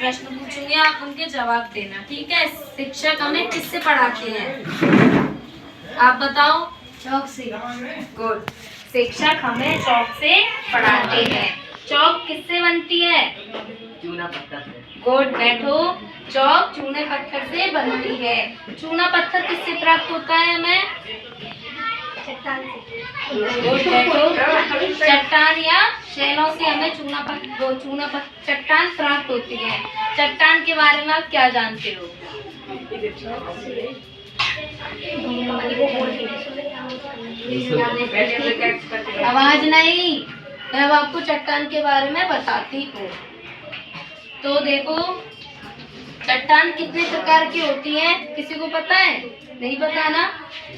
प्रश्न पूछूंगी, आप उनके जवाब देना, ठीक है। शिक्षक हमें किससे पढ़ाते हैं? आप बताओ। चौक से। गुड। शिक्षक हमें चौक से पढ़ाते हैं। चौक किससे बनती है? चूना पत्थर से। गुड, बैठो। चौक चूने पत्थर से बनती है। चूना पत्थर किससे प्राप्त होता है हमें? चट्टान से। गुड, बैठो। चट्टान या शैलों से हमें चट्टान प्राप्त होती है। चट्टान के बारे में आप क्या जानते हो? आवाज नहीं, मैं अब आपको चट्टान के बारे में बताती हूँ। तो देखो, चट्टान कितने प्रकार की होती है, किसी को पता है? नहीं पता ना।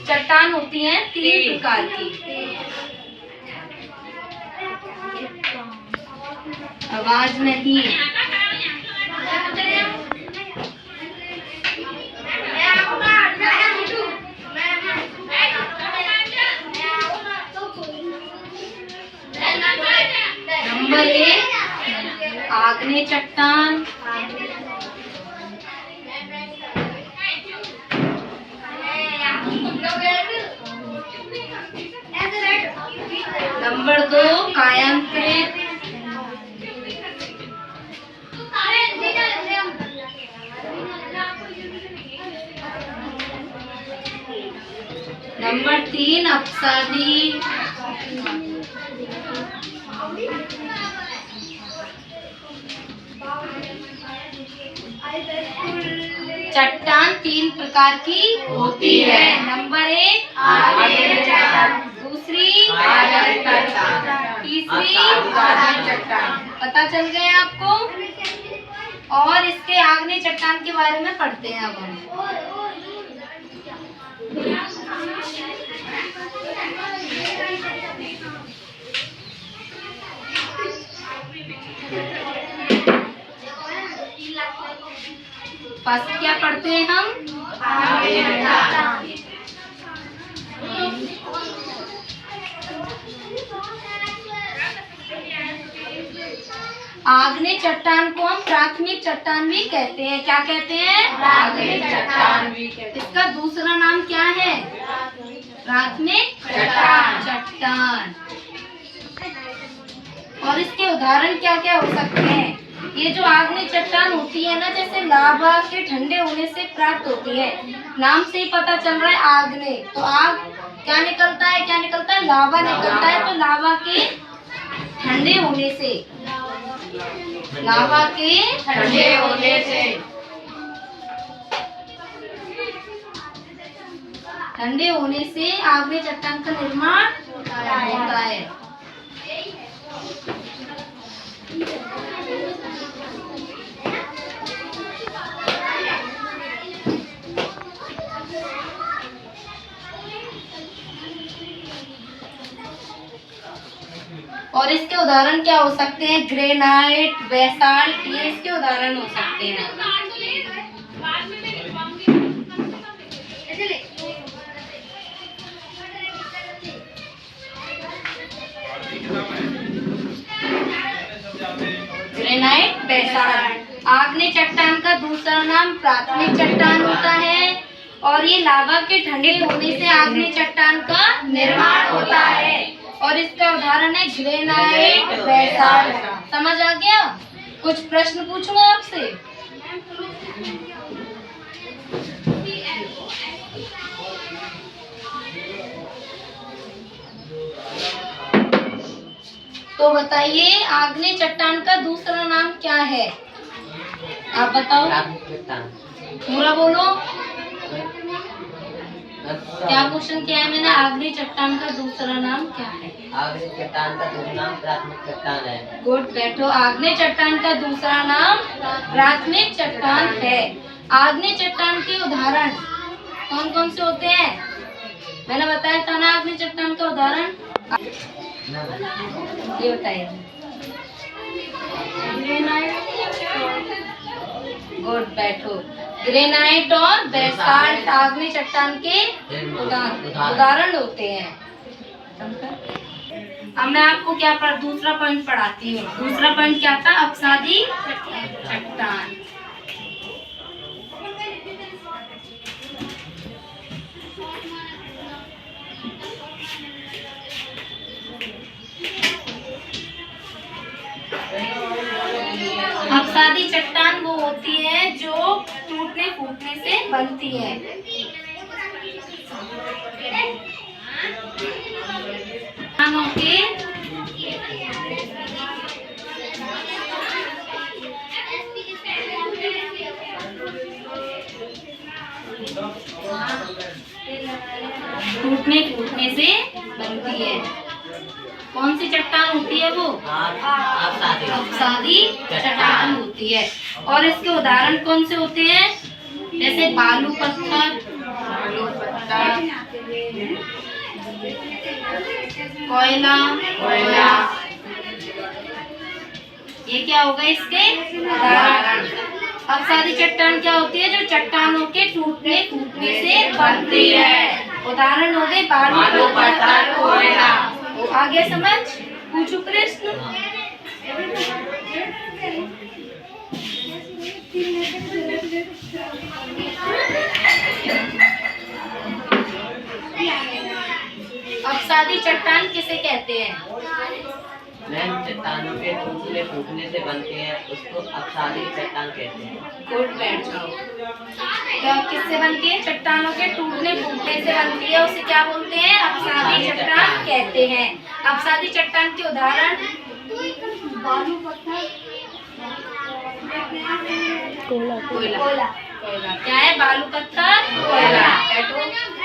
चट्टान होती है 3 प्रकार की। आवाज नहीं। नंबर 1 आग्नेय चट्टान। नंबर 2 कायांतरित। नंबर 3 अपसादी। चट्टान 3 प्रकार की होती है। नंबर 1 आग्नेय चट्टान, दूसरी तीसरी चट्टान। पता चल गया आपको? और इसके आग्नेय चट्टान के बारे में पढ़ते हैं अब हम। फर्स्ट क्या पढ़ते हैं हम? आग्नेय चट्टान को हम प्राथमिक चट्टान भी कहते हैं। क्या कहते हैं? प्राथमिक चट्टान भी कहते हैं। इसका दूसरा नाम क्या है? प्राथमिक चट्टान। और इसके उदाहरण क्या क्या हो सकते हैं? ये जो आग्नेय चट्टान होती है ना, जैसे लावा के ठंडे होने से प्राप्त होती है। नाम से ही पता चल रहा है आग्नेय, तो आग क्या निकलता है? क्या निकलता है? लावा निकलता है। तो लावा के ठंडे होने से, लावा के ठंडे होने से, ठंडे होने से आग्नेय चट्टान का निर्माण होता है। और इसके उदाहरण क्या हो सकते हैं? ग्रेनाइट, बेसाल्ट, ये इसके उदाहरण हो सकते हैं। Granite, basalt. आग्नेय चट्टान का दूसरा नाम प्राथमिक चट्टान होता है। और ये लावा के ठंडे होने से आग्नेय चट्टान का निर्माण होता है। और इसका उदाहरण है ग्रेनाइट, बेसाल्ट। समझ आ गया? कुछ प्रश्न पूछूं आपसे? तो बताइए, आग्नेय चट्टान का दूसरा नाम क्या है? आप बताओ। पूरा बोलो। क्या क्वेश्चन किया है मैंने? आग्नेय चट्टान का दूसरा नाम क्या है? आग्नेय चट्टान का दूसरा नाम प्राथमिक चट्टान है। गुड, बैठो। आग्नेय चट्टान का दूसरा नाम प्राथमिक चट्टान है। आग्नेय चट्टान के उदाहरण कौन कौन से होते हैं? मैंने बताया था ना आग्नेय चट्टान का उदाहरण। ये बताइए। गुड, बैठो। ग्रेनाइट और बेसाल्ट आग्नेय चट्टान के उदाहरण होते हैं। अब मैं आपको क्या दूसरा पॉइंट पढ़ाती हूँ। दूसरा पॉइंट क्या था? अपसादी चट्टान। अवसादी चट्टान वो होती है जो टूटने फूटने से बनती है। चट्टानों के टूटने फूटने से बनती है। कौन सी चट्टान होती है वो? अवसादी चट्टान होती है। और इसके उदाहरण कौन से होते हैं? जैसे बालू पत्थर, कोयला। ये क्या होगा इसके उदाहरण। अवसादी चट्टान क्या होती है? जो चट्टानों के टूटने फूटने से बनती है। उदाहरण हो गए बालू पत्थर, कोयला। आगे समझ? पूछो प्रश्न। अवसादी चट्टान किसे कहते हैं? चट्टानों के टूटने फूटने से बनते हैं, उसको अवसादी चट्टान कहते हैं। गुड, बैठ जाओ। क्या किससे बनती है? चट्टानों के टूटने फूटने से बनती है, उसे क्या बोलते हैं? अवसादी चट्टान कहते हैं। अवसादी चट्टान के उदाहरण बालू पत्थर, कोयला। क्या है? बालू पत्थर, कोयला। बैठो।